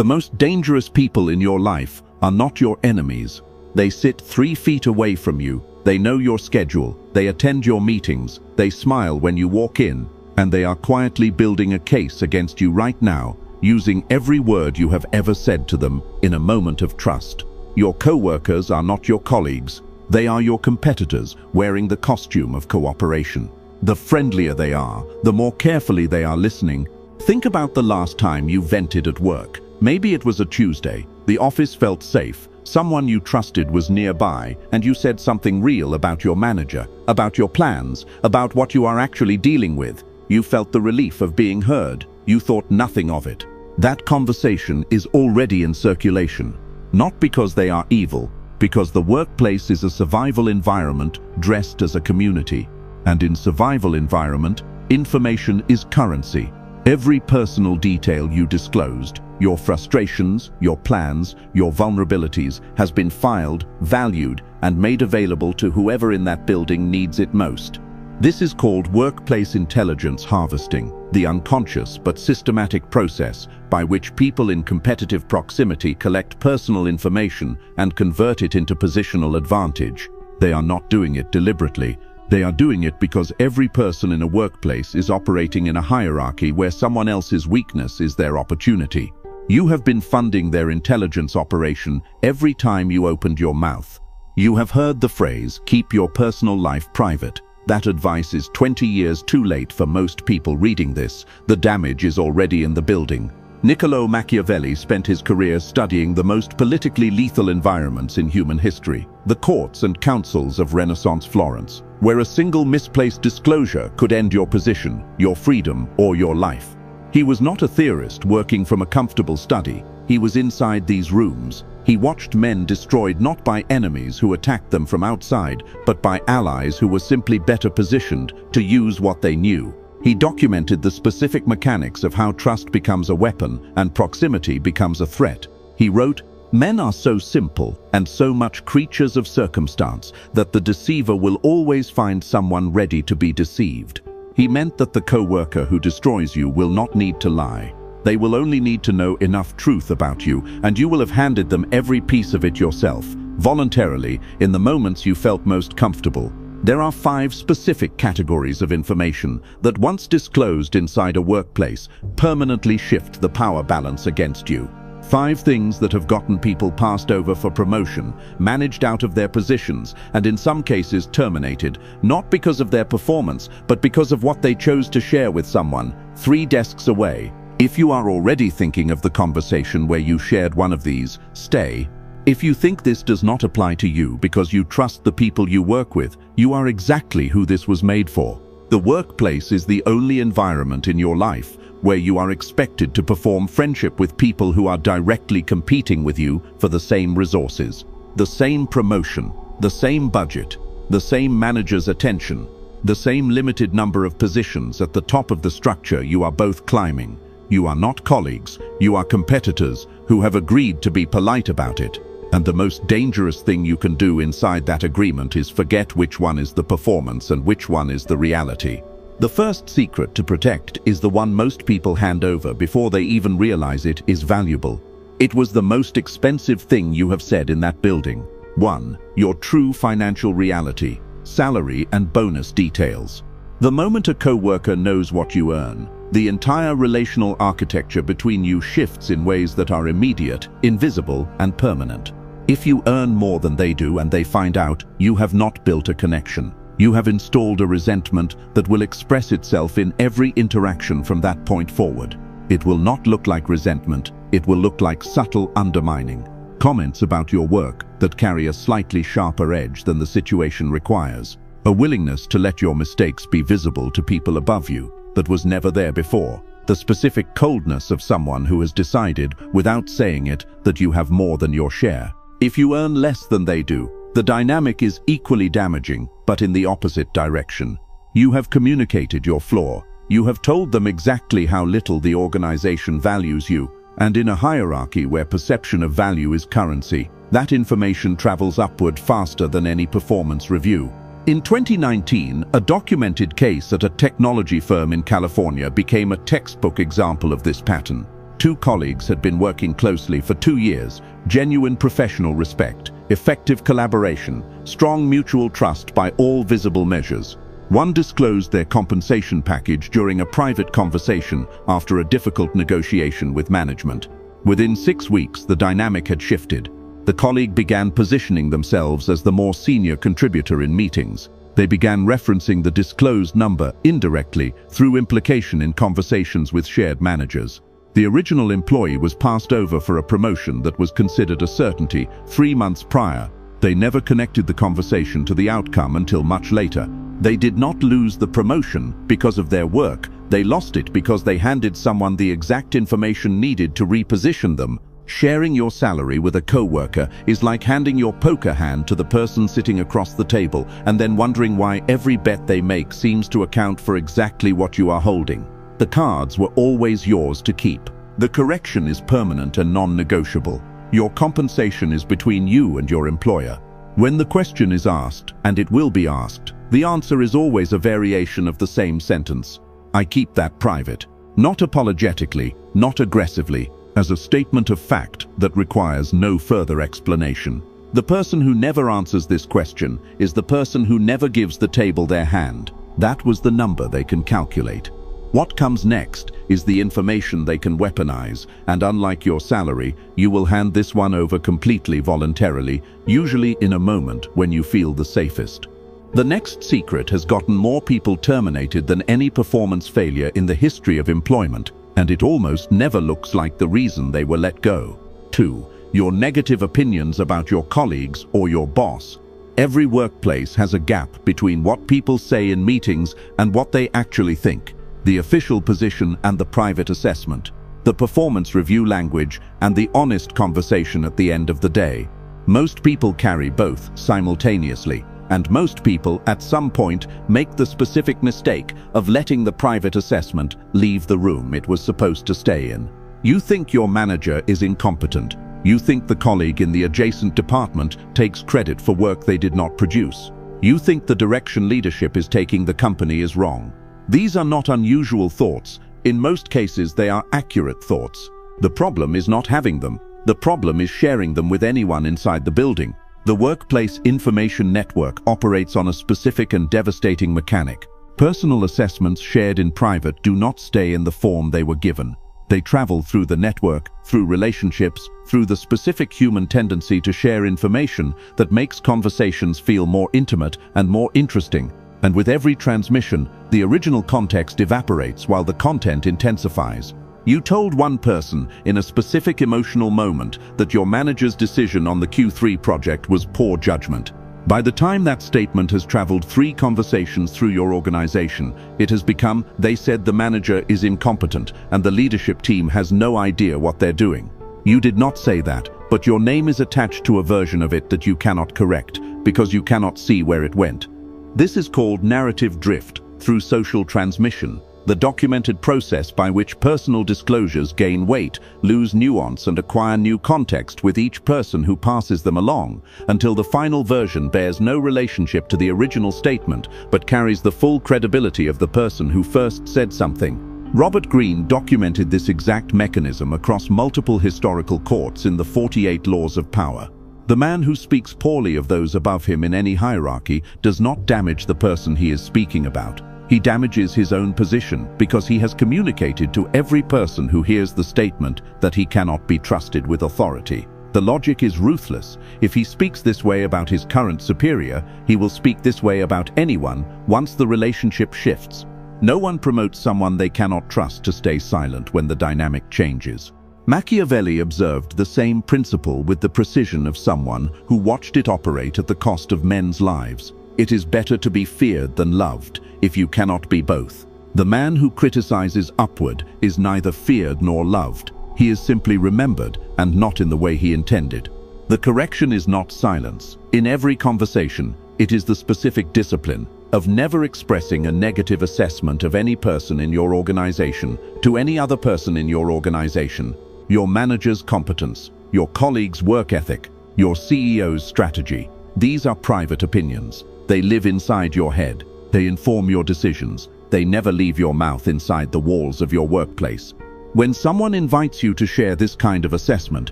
The most dangerous people in your life are not your enemies. They sit 3 feet away from you. They know your schedule. They attend your meetings. They smile when you walk in. And they are quietly building a case against you right now, using every word you have ever said to them in a moment of trust. Your coworkers are not your colleagues. They are your competitors wearing the costume of cooperation. The friendlier they are, the more carefully they are listening. Think about the last time you vented at work. Maybe it was a Tuesday. The office felt safe. Someone you trusted was nearby, and you said something real about your manager, about your plans, about what you are actually dealing with. You felt the relief of being heard. You thought nothing of it. That conversation is already in circulation. Not because they are evil, because the workplace is a survival environment dressed as a community. And in survival environment, information is currency. Every personal detail you disclosed, your frustrations, your plans, your vulnerabilities, has been filed, valued, and made available to whoever in that building needs it most. This is called workplace intelligence harvesting, the unconscious but systematic process by which people in competitive proximity collect personal information and convert it into positional advantage. They are not doing it deliberately. They are doing it because every person in a workplace is operating in a hierarchy where someone else's weakness is their opportunity. You have been funding their intelligence operation every time you opened your mouth. You have heard the phrase, "Keep your personal life private." That advice is 20 years too late for most people reading this. The damage is already in the building. Machiavelli spent his career studying the most politically lethal environments in human history, the courts and councils of Renaissance Florence, where a single misplaced disclosure could end your position, your freedom, or your life. He was not a theorist working from a comfortable study. He was inside these rooms. He watched men destroyed not by enemies who attacked them from outside, but by allies who were simply better positioned to use what they knew. He documented the specific mechanics of how trust becomes a weapon and proximity becomes a threat. He wrote, "Men are so simple and so much creatures of circumstance that the deceiver will always find someone ready to be deceived." He meant that the coworker who destroys you will not need to lie. They will only need to know enough truth about you, and you will have handed them every piece of it yourself, voluntarily, in the moments you felt most comfortable. There are 5 specific categories of information that, once disclosed inside a workplace, permanently shift the power balance against you. 5 things that have gotten people passed over for promotion, managed out of their positions, and in some cases terminated, not because of their performance, but because of what they chose to share with someone 3 desks away. If you are already thinking of the conversation where you shared one of these, stay. If you think this does not apply to you because you trust the people you work with, you are exactly who this was made for. The workplace is the only environment in your life where you are expected to perform friendship with people who are directly competing with you for the same resources, the same promotion, the same budget, the same manager's attention, the same limited number of positions at the top of the structure you are both climbing. You are not colleagues, you are competitors who have agreed to be polite about it. And the most dangerous thing you can do inside that agreement is forget which one is the performance and which one is the reality. The first secret to protect is the one most people hand over before they even realize it is valuable. It was the most expensive thing you have said in that building. 1. Your true financial reality, salary and bonus details. The moment a coworker knows what you earn, the entire relational architecture between you shifts in ways that are immediate, invisible, and permanent. If you earn more than they do and they find out, you have not built a connection. You have installed a resentment that will express itself in every interaction from that point forward. It will not look like resentment, it will look like subtle undermining. Comments about your work that carry a slightly sharper edge than the situation requires. A willingness to let your mistakes be visible to people above you that was never there before. The specific coldness of someone who has decided, without saying it, that you have more than your share. If you earn less than they do, the dynamic is equally damaging, but in the opposite direction. You have communicated your flaw. You have told them exactly how little the organization values you, and in a hierarchy where perception of value is currency, that information travels upward faster than any performance review. In 2019, a documented case at a technology firm in California became a textbook example of this pattern. Two colleagues had been working closely for 2 years. Genuine professional respect, effective collaboration, strong mutual trust by all visible measures. One disclosed their compensation package during a private conversation after a difficult negotiation with management. Within 6 weeks, the dynamic had shifted. The colleague began positioning themselves as the more senior contributor in meetings. They began referencing the disclosed number indirectly through implication in conversations with shared managers. The original employee was passed over for a promotion that was considered a certainty 3 months prior. They never connected the conversation to the outcome until much later. They did not lose the promotion because of their work. They lost it because they handed someone the exact information needed to reposition them. Sharing your salary with a coworker is like handing your poker hand to the person sitting across the table and then wondering why every bet they make seems to account for exactly what you are holding. The cards were always yours to keep. The correction is permanent and non-negotiable. Your compensation is between you and your employer. When the question is asked, and it will be asked, the answer is always a variation of the same sentence. I keep that private. Not apologetically, not aggressively, as a statement of fact that requires no further explanation. The person who never answers this question is the person who never gives the table their hand. That was the number they can calculate. What comes next is the information they can weaponize, and unlike your salary, you will hand this one over completely voluntarily, usually in a moment when you feel the safest. The next secret has gotten more people terminated than any performance failure in the history of employment, and it almost never looks like the reason they were let go. 2. Your negative opinions about your colleagues or your boss. Every workplace has a gap between what people say in meetings and what they actually think. The official position and the private assessment, the performance review language and the honest conversation at the end of the day. Most people carry both simultaneously, and most people at some point make the specific mistake of letting the private assessment leave the room it was supposed to stay in. You think your manager is incompetent. You think the colleague in the adjacent department takes credit for work they did not produce. You think the direction leadership is taking the company is wrong. These are not unusual thoughts. In most cases, they are accurate thoughts. The problem is not having them. The problem is sharing them with anyone inside the building. The workplace information network operates on a specific and devastating mechanic. Personal assessments shared in private do not stay in the form they were given. They travel through the network, through relationships, through the specific human tendency to share information that makes conversations feel more intimate and more interesting. And with every transmission, the original context evaporates while the content intensifies. You told one person in a specific emotional moment that your manager's decision on the Q3 project was poor judgment. By the time that statement has traveled 3 conversations through your organization, it has become, they said the manager is incompetent and the leadership team has no idea what they're doing. You did not say that, but your name is attached to a version of it that you cannot correct because you cannot see where it went. This is called narrative drift through social transmission, the documented process by which personal disclosures gain weight, lose nuance and acquire new context with each person who passes them along, until the final version bears no relationship to the original statement but carries the full credibility of the person who first said something. Robert Greene documented this exact mechanism across multiple historical courts in the 48 Laws of Power. The man who speaks poorly of those above him in any hierarchy does not damage the person he is speaking about. He damages his own position because he has communicated to every person who hears the statement that he cannot be trusted with authority. The logic is ruthless. If he speaks this way about his current superior, he will speak this way about anyone once the relationship shifts. No one promotes someone they cannot trust to stay silent when the dynamic changes. Machiavelli observed the same principle with the precision of someone who watched it operate at the cost of men's lives. It is better to be feared than loved if you cannot be both. The man who criticizes upward is neither feared nor loved. He is simply remembered and not in the way he intended. The correction is not silence. In every conversation, it is the specific discipline of never expressing a negative assessment of any person in your organization to any other person in your organization. Your manager's competence, your colleague's work ethic, your CEO's strategy. These are private opinions. They live inside your head. They inform your decisions. They never leave your mouth inside the walls of your workplace. When someone invites you to share this kind of assessment,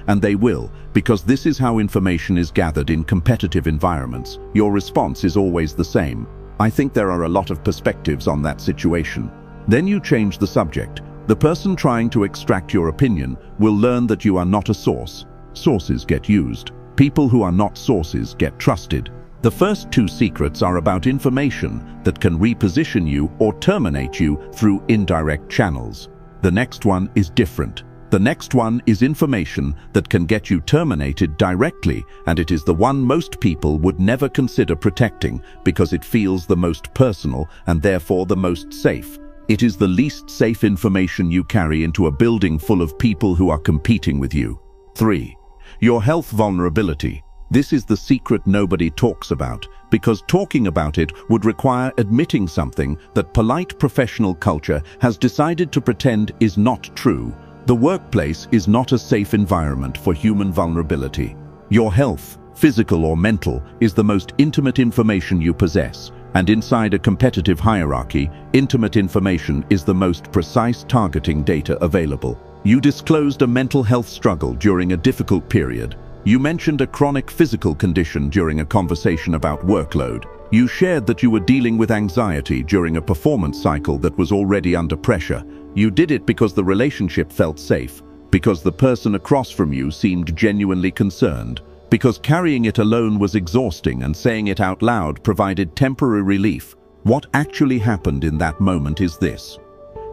and they will, because this is how information is gathered in competitive environments, your response is always the same. I think there are a lot of perspectives on that situation. Then you change the subject. The person trying to extract your opinion will learn that you are not a source. Sources get used. People who are not sources get trusted. The first two secrets are about information that can reposition you or terminate you through indirect channels. The next one is different. The next one is information that can get you terminated directly, and it is the one most people would never consider protecting because it feels the most personal and therefore the most safe. It is the least safe information you carry into a building full of people who are competing with you. 3. Your health vulnerability. This is the secret nobody talks about, because talking about it would require admitting something that polite professional culture has decided to pretend is not true. The workplace is not a safe environment for human vulnerability. Your health, physical or mental, is the most intimate information you possess, and inside a competitive hierarchy, intimate information is the most precise targeting data available. You disclosed a mental health struggle during a difficult period. You mentioned a chronic physical condition during a conversation about workload. You shared that you were dealing with anxiety during a performance cycle that was already under pressure. You did it because the relationship felt safe, because the person across from you seemed genuinely concerned, because carrying it alone was exhausting and saying it out loud provided temporary relief. What actually happened in that moment is this.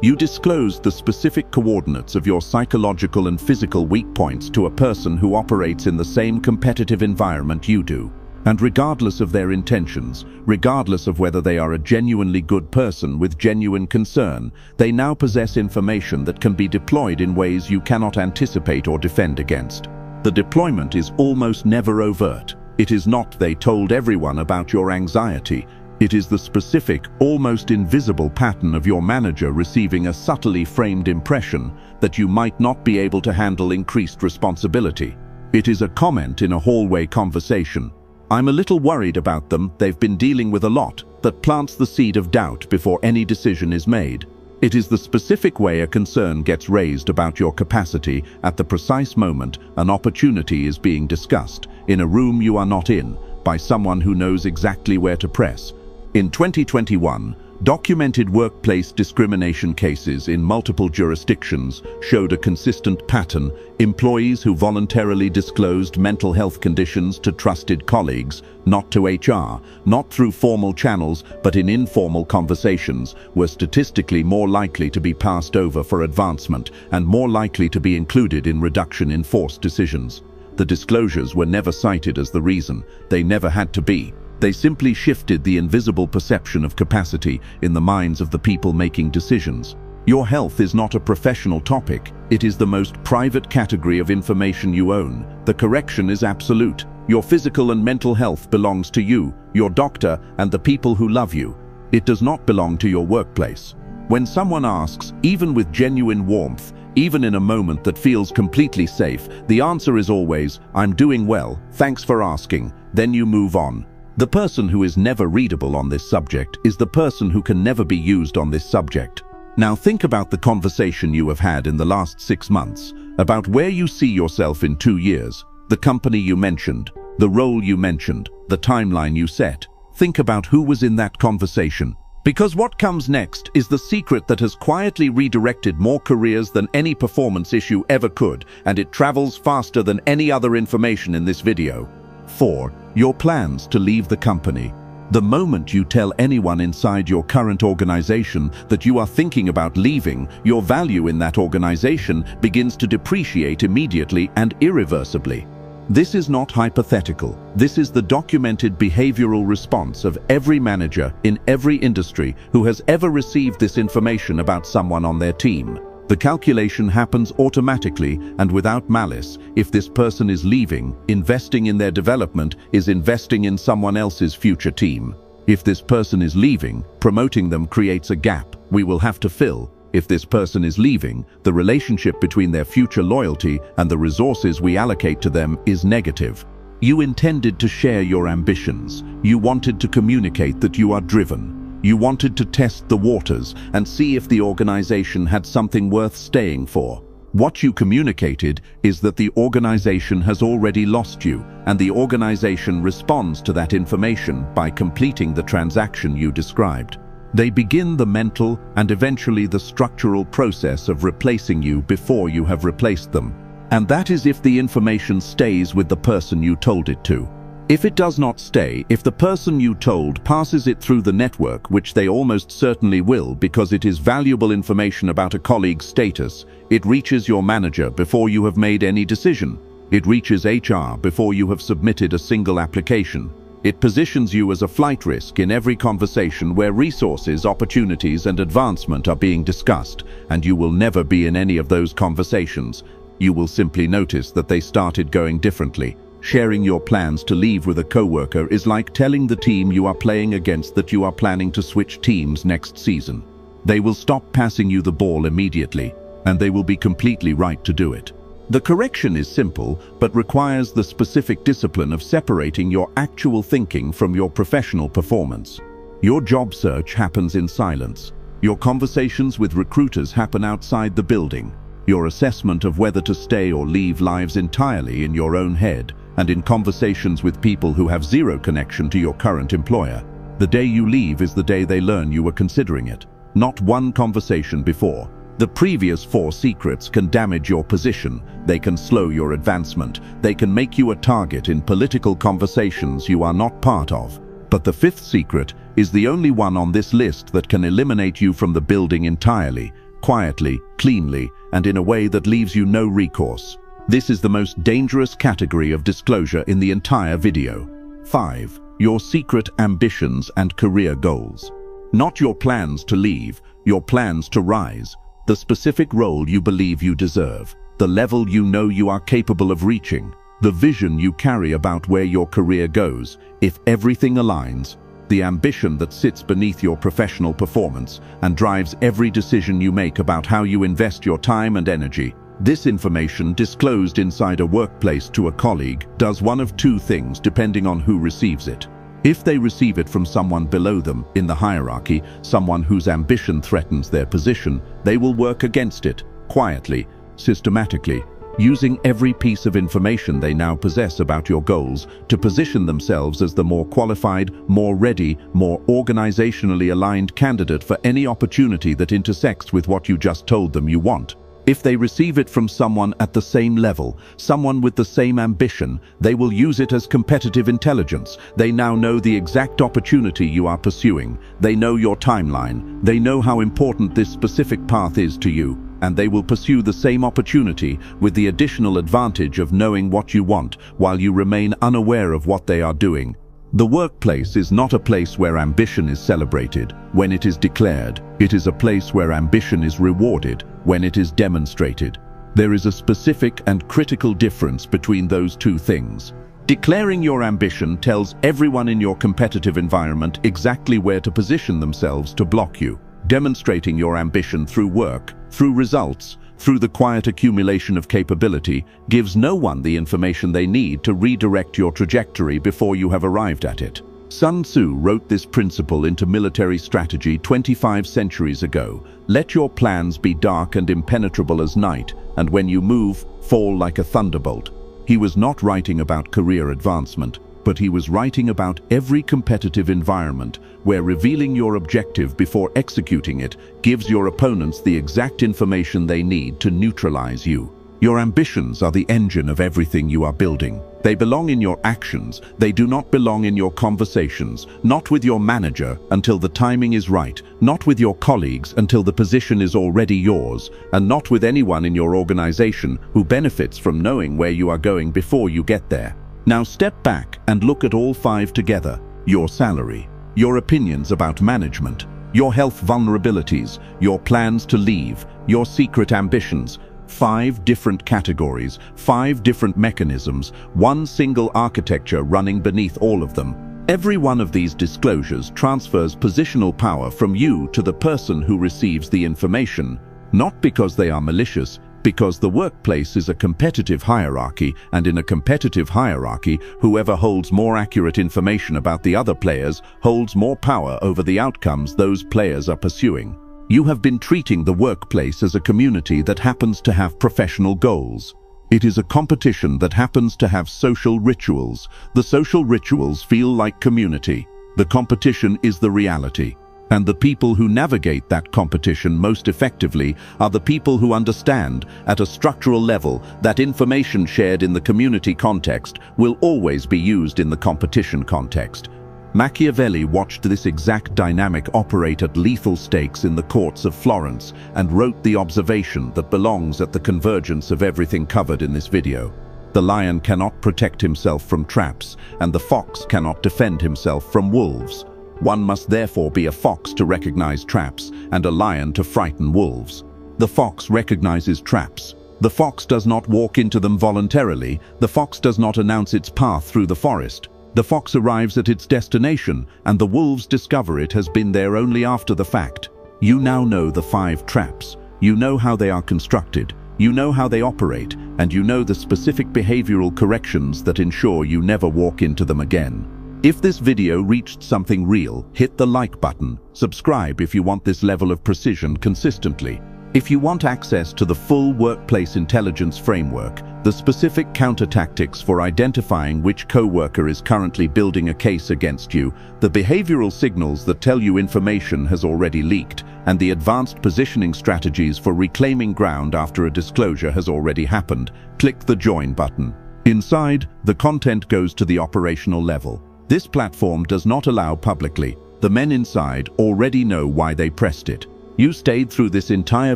You disclosed the specific coordinates of your psychological and physical weak points to a person who operates in the same competitive environment you do. And regardless of their intentions, regardless of whether they are a genuinely good person with genuine concern, they now possess information that can be deployed in ways you cannot anticipate or defend against. The deployment is almost never overt. It is not they told everyone about your anxiety. It is the specific, almost invisible pattern of your manager receiving a subtly framed impression that you might not be able to handle increased responsibility. It is a comment in a hallway conversation. I'm a little worried about them, they've been dealing with a lot, that plants the seed of doubt before any decision is made. It is the specific way a concern gets raised about your capacity at the precise moment an opportunity is being discussed, in a room you are not in, by someone who knows exactly where to press. In 2021, documented workplace discrimination cases in multiple jurisdictions showed a consistent pattern. Employees who voluntarily disclosed mental health conditions to trusted colleagues, not to HR, not through formal channels but in informal conversations, were statistically more likely to be passed over for advancement and more likely to be included in reduction in force decisions. The disclosures were never cited as the reason. They never had to be. They simply shifted the invisible perception of capacity in the minds of the people making decisions. Your health is not a professional topic. It is the most private category of information you own. The correction is absolute. Your physical and mental health belongs to you, your doctor, and the people who love you. It does not belong to your workplace. When someone asks, even with genuine warmth, even in a moment that feels completely safe, the answer is always, "I'm doing well, thanks for asking." Then you move on. The person who is never readable on this subject is the person who can never be used on this subject. Now think about the conversation you have had in the last 6 months, about where you see yourself in 2 years, the company you mentioned, the role you mentioned, the timeline you set. Think about who was in that conversation. Because what comes next is the secret that has quietly redirected more careers than any performance issue ever could, and it travels faster than any other information in this video. 4. Your plans to leave the company. The moment you tell anyone inside your current organization that you are thinking about leaving, your value in that organization begins to depreciate immediately and irreversibly. This is not hypothetical. This is the documented behavioral response of every manager in every industry who has ever received this information about someone on their team. The calculation happens automatically and without malice. If this person is leaving, investing in their development is investing in someone else's future team. If this person is leaving, promoting them creates a gap we will have to fill. If this person is leaving, the relationship between their future loyalty and the resources we allocate to them is negative. You intended to share your ambitions. You wanted to communicate that you are driven. You wanted to test the waters and see if the organization had something worth staying for. What you communicated is that the organization has already lost you, and the organization responds to that information by completing the transaction you described. They begin the mental and eventually the structural process of replacing you before you have replaced them. And that is if the information stays with the person you told it to. If it does not stay, if the person you told passes it through the network, which they almost certainly will because it is valuable information about a colleague's status, it reaches your manager before you have made any decision. It reaches HR before you have submitted a single application. It positions you as a flight risk in every conversation where resources, opportunities, and advancement are being discussed, and you will never be in any of those conversations. You will simply notice that they started going differently. Sharing your plans to leave with a coworker is like telling the team you are playing against that you are planning to switch teams next season. They will stop passing you the ball immediately, and they will be completely right to do it. The correction is simple, but requires the specific discipline of separating your actual thinking from your professional performance. Your job search happens in silence. Your conversations with recruiters happen outside the building. Your assessment of whether to stay or leave lives entirely in your own head, and in conversations with people who have zero connection to your current employer. The day you leave is the day they learn you were considering it, not one conversation before. The previous 4 secrets can damage your position, they can slow your advancement, they can make you a target in political conversations you are not part of. But the 5th secret is the only one on this list that can eliminate you from the building entirely, quietly, cleanly, and in a way that leaves you no recourse. This is the most dangerous category of disclosure in the entire video. 5. Your secret ambitions and career goals. Not your plans to leave, your plans to rise. The specific role you believe you deserve. The level you know you are capable of reaching. The vision you carry about where your career goes, if everything aligns. The ambition that sits beneath your professional performance and drives every decision you make about how you invest your time and energy. This information, disclosed inside a workplace to a colleague, does one of 2 things depending on who receives it. If they receive it from someone below them in the hierarchy, someone whose ambition threatens their position, they will work against it, quietly, systematically, using every piece of information they now possess about your goals to position themselves as the more qualified, more ready, more organizationally aligned candidate for any opportunity that intersects with what you just told them you want. If they receive it from someone at the same level, someone with the same ambition, they will use it as competitive intelligence. They now know the exact opportunity you are pursuing. They know your timeline. They know how important this specific path is to you, and they will pursue the same opportunity with the additional advantage of knowing what you want while you remain unaware of what they are doing. The workplace is not a place where ambition is celebrated when it is declared. It is a place where ambition is rewarded when it is demonstrated. There is a specific and critical difference between those 2 things. Declaring your ambition tells everyone in your competitive environment exactly where to position themselves to block you. Demonstrating your ambition through work, through results, through the quiet accumulation of capability, gives no one the information they need to redirect your trajectory before you have arrived at it. Sun Tzu wrote this principle into military strategy 25 centuries ago. Let your plans be dark and impenetrable as night, and when you move, fall like a thunderbolt. He was not writing about career advancement, but he was writing about every competitive environment where revealing your objective before executing it gives your opponents the exact information they need to neutralize you. Your ambitions are the engine of everything you are building. They belong in your actions. They do not belong in your conversations, not with your manager until the timing is right, not with your colleagues until the position is already yours, and not with anyone in your organization who benefits from knowing where you are going before you get there. Now step back and look at all 5 together. Your salary, your opinions about management, your health vulnerabilities, your plans to leave, your secret ambitions. 5 different categories, 5 different mechanisms, one single architecture running beneath all of them. Every one of these disclosures transfers positional power from you to the person who receives the information, not because they are malicious, Because the workplace is a competitive hierarchy, and in a competitive hierarchy, whoever holds more accurate information about the other players holds more power over the outcomes those players are pursuing. You have been treating the workplace as a community that happens to have professional goals. It is a competition that happens to have social rituals. The social rituals feel like community. The competition is the reality. And the people who navigate that competition most effectively are the people who understand, at a structural level, that information shared in the community context will always be used in the competition context. Machiavelli watched this exact dynamic operate at lethal stakes in the courts of Florence and wrote the observation that belongs at the convergence of everything covered in this video. The lion cannot protect himself from traps, and the fox cannot defend himself from wolves. One must therefore be a fox to recognize traps, and a lion to frighten wolves. The fox recognizes traps. The fox does not walk into them voluntarily. The fox does not announce its path through the forest. The fox arrives at its destination, and the wolves discover it has been there only after the fact. You now know the 5 traps. You know how they are constructed. You know how they operate, and you know the specific behavioral corrections that ensure you never walk into them again. If this video reached something real, hit the like button. Subscribe if you want this level of precision consistently. If you want access to the full workplace intelligence framework, the specific counter-tactics for identifying which coworker is currently building a case against you, the behavioral signals that tell you information has already leaked, and the advanced positioning strategies for reclaiming ground after a disclosure has already happened, click the Join button. Inside, the content goes to the operational level. This platform does not allow publicly. The men inside already know why they pressed it. You stayed through this entire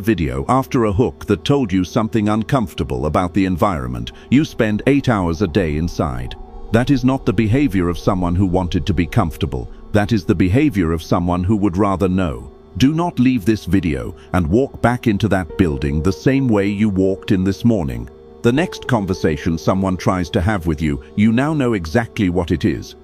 video after a hook that told you something uncomfortable about the environment. You spend 8 hours a day inside. That is not the behavior of someone who wanted to be comfortable. That is the behavior of someone who would rather know. Do not leave this video and walk back into that building the same way you walked in this morning. The next conversation someone tries to have with you, you now know exactly what it is.